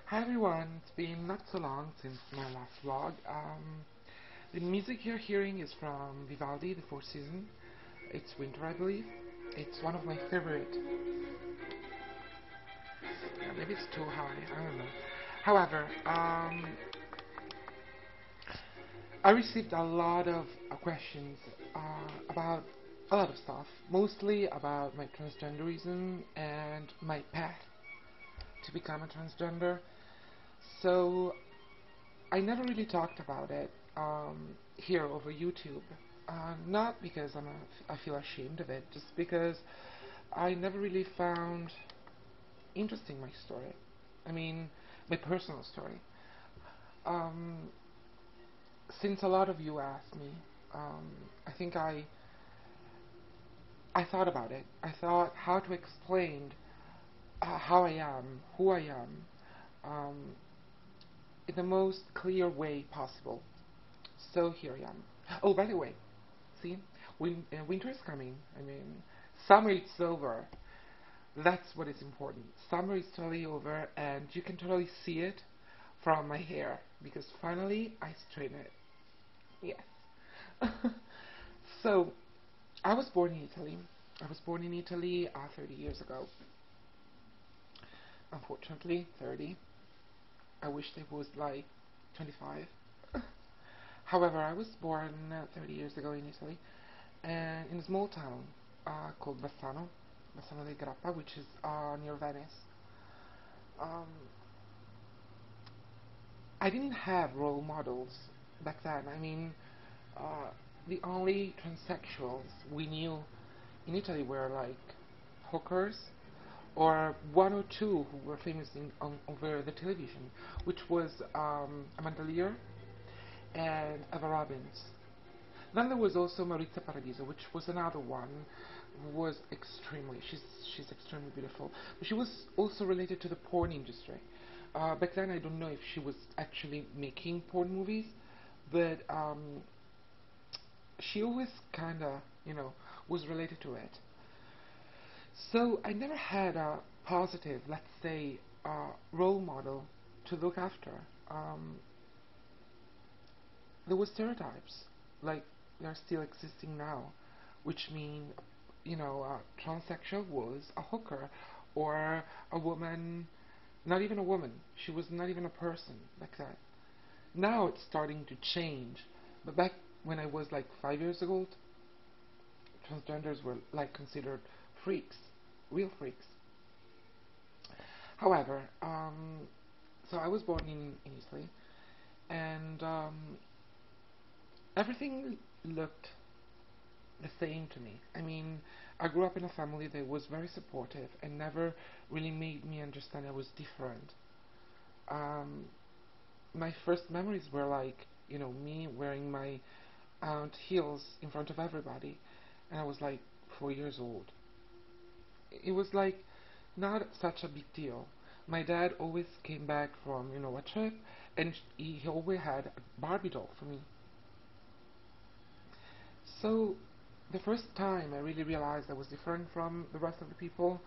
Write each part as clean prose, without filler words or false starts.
Hi everyone, it's been not so long since my last vlog. The music you're hearing is from Vivaldi, the Fourth Season. It's winter, I believe. It's one of my favorite. Yeah, maybe it's too high, I don't know. However, I received a lot of questions about a lot of stuff, mostly about my transgenderism and my path to become a transgender. So I never really talked about it here over YouTube. Not because I feel ashamed of it, just because I never really found interesting my story. I mean, my personal story. Um, since a lot of you asked me, um, I think I thought about it. I thought how to explain how I am, who I am, um, in the most clear way possible. So here I am. Oh, by the way, see, winter is coming. I mean, summer is over. That's what is important. Summer is totally over, and you can totally see it from my hair because finally I straighten it. Yes. So, I was born in Italy. I was born in Italy 30 years ago. Unfortunately, 30. I wish it was like 25. However, I was born 30 years ago in Italy, and in a small town called Bassano del Grappa, which is near Venice. Um, I didn't have role models back then. I mean, uh, the only transsexuals we knew in Italy were like hookers or one or two who were famous over the television, which was Amanda Lear and Eva Robbins. Then there was also Maurizia Paradiso, which was another one who was she's extremely beautiful, but she was also related to the porn industry. Back then, I don't know if she was actually making porn movies, but she always kinda, was related to it. So I never had a positive, let's say, role model to look after. Um, there were stereotypes, like they're still existing now, which mean, a transsexual was a hooker, or a woman, not even a woman. She was not even a person like that. Now it's starting to change, but back when I was like 5 years old, transgenders were like considered freaks, real freaks. However, so I was born in Italy, and everything looked the same to me. I mean, I grew up in a family that was very supportive and never really made me understand I was different. Um, my first memories were like, me wearing my aunt heels in front of everybody, and I was like 4 years old. It was like not such a big deal. My dad always came back from, a trip, and he always had a Barbie doll for me. So the first time I really realized I was different from the rest of the people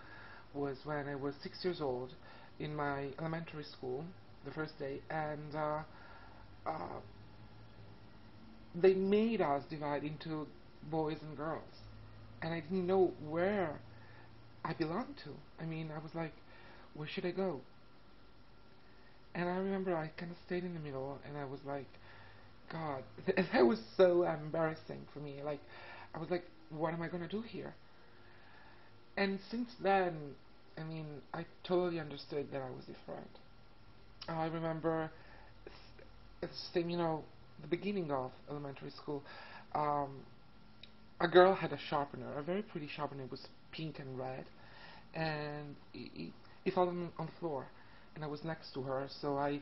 was when I was 6 years old in my elementary school, the first day, and uh, they made us divide into boys and girls, and I didn't know where I belonged to. I mean, I was like, where should I go? And I remember I kind of stayed in the middle, and I was like, God, that was so embarrassing for me. Like, I was like, what am I gonna do here? And since then, I mean, I totally understood that I was different. I remember same, the beginning of elementary school. Um, a girl had a sharpener, a very pretty sharpener. It was pink and red, and it fell on the floor, and I was next to her, so I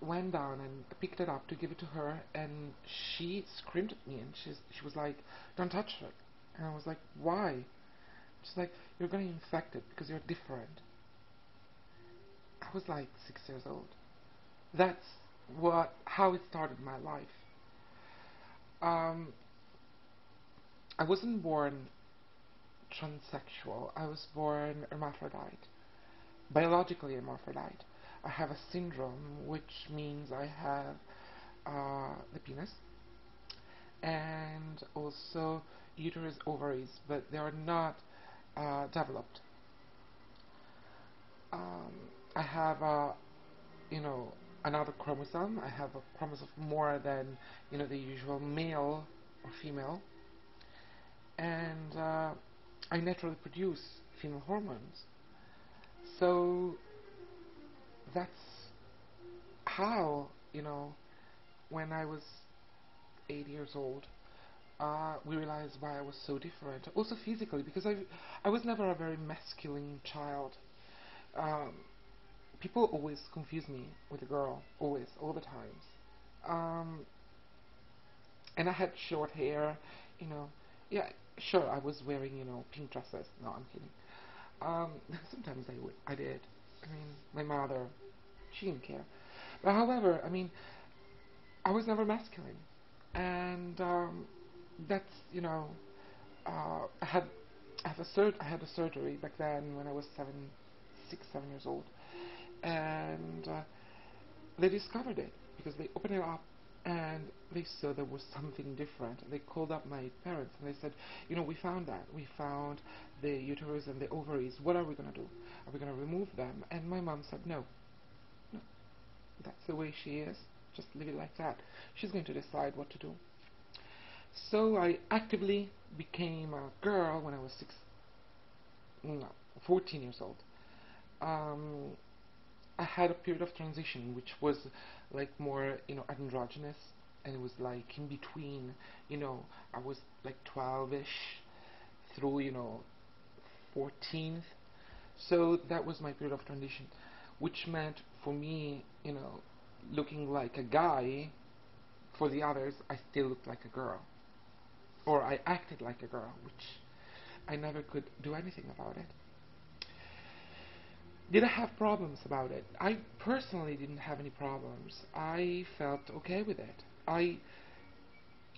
went down and picked it up to give it to her, and she screamed at me, and she was like, "Don't touch it." And I was like, "Why?" She's like, "You're gonna infect it because you're different." I was like 6 years old. That's how it started my life. Um, I wasn't born transsexual. I was born hermaphrodite, biologically hermaphrodite. I have a syndrome, which means I have the penis and also uterus, ovaries, but they are not developed. Um, I have you know, another chromosome. I have a chromosome more than, the usual male or female, and I naturally produce female hormones. So that's how, when I was 8 years old, we realized why I was so different. Also physically, because I was never a very masculine child. Um, People always confuse me with a girl, always, all the times. Um, and I had short hair, you know. Yeah, sure, I was wearing, pink dresses. No, I'm kidding. Um, Sometimes I did. I mean, my mother, she didn't care. But however, I mean, I was never masculine, and that's, I had a surgery back then when I was 7 years old, and they discovered it because they opened it up and they saw there was something different. They called up my parents and they said, we found that. We found the uterus and the ovaries. What are we going to do? Are we going to remove them? And my mom said, no, no, that's the way she is. Just leave it like that. She's going to decide what to do. So I actively became a girl when I was 14 years old. Um, I had a period of transition which was like more, androgynous, and it was like in between, I was like 12ish through, 14th. So that was my period of transition, which meant for me, looking like a guy, for the others, I still looked like a girl. Or I acted like a girl, which I never could do anything about it. Did I have problems about it? I personally didn't have any problems. I felt okay with it. I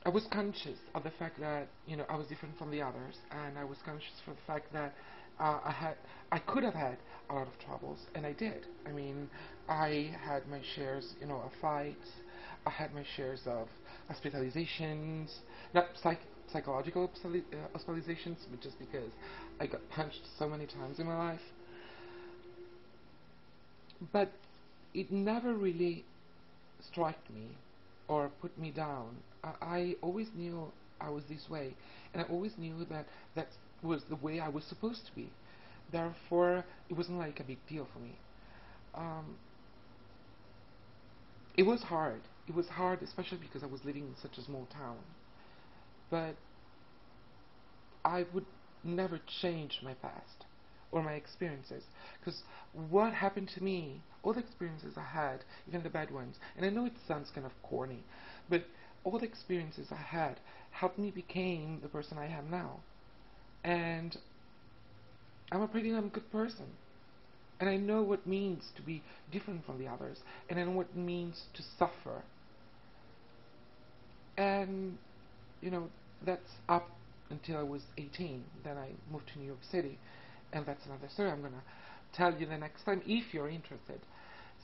was conscious of the fact that I was different from the others, and I was conscious for the fact that I could have had a lot of troubles, and I did. I mean, I had my shares, of fights. I had my shares of hospitalizations, not psychological hospitalizations, but just because I got punched so many times in my life. But it never really struck me or put me down. I always knew I was this way, and I always knew that that was the way I was supposed to be. Therefore, it wasn't like a big deal for me. Um, it was hard. It was hard, especially because I was living in such a small town. But I would never change my past or my experiences, because what happened to me, all the experiences I had, even the bad ones, and I know it sounds kind of corny, but all the experiences I had helped me become the person I am now. And I'm a pretty damn good person. And I know what it means to be different from the others, and I know what it means to suffer. And that's up until I was 18. Then I moved to New York City, and that's another story I'm gonna tell you the next time if you're interested.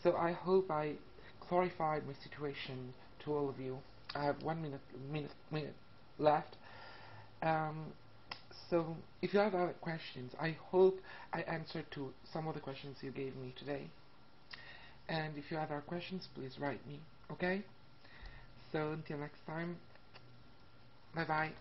So I hope I clarified my situation to all of you. I have 1 minute left. Um, so if you have other questions, I hope I answered to some of the questions you gave me today. And if you have other questions, please write me. Okay? So until next time, bye bye.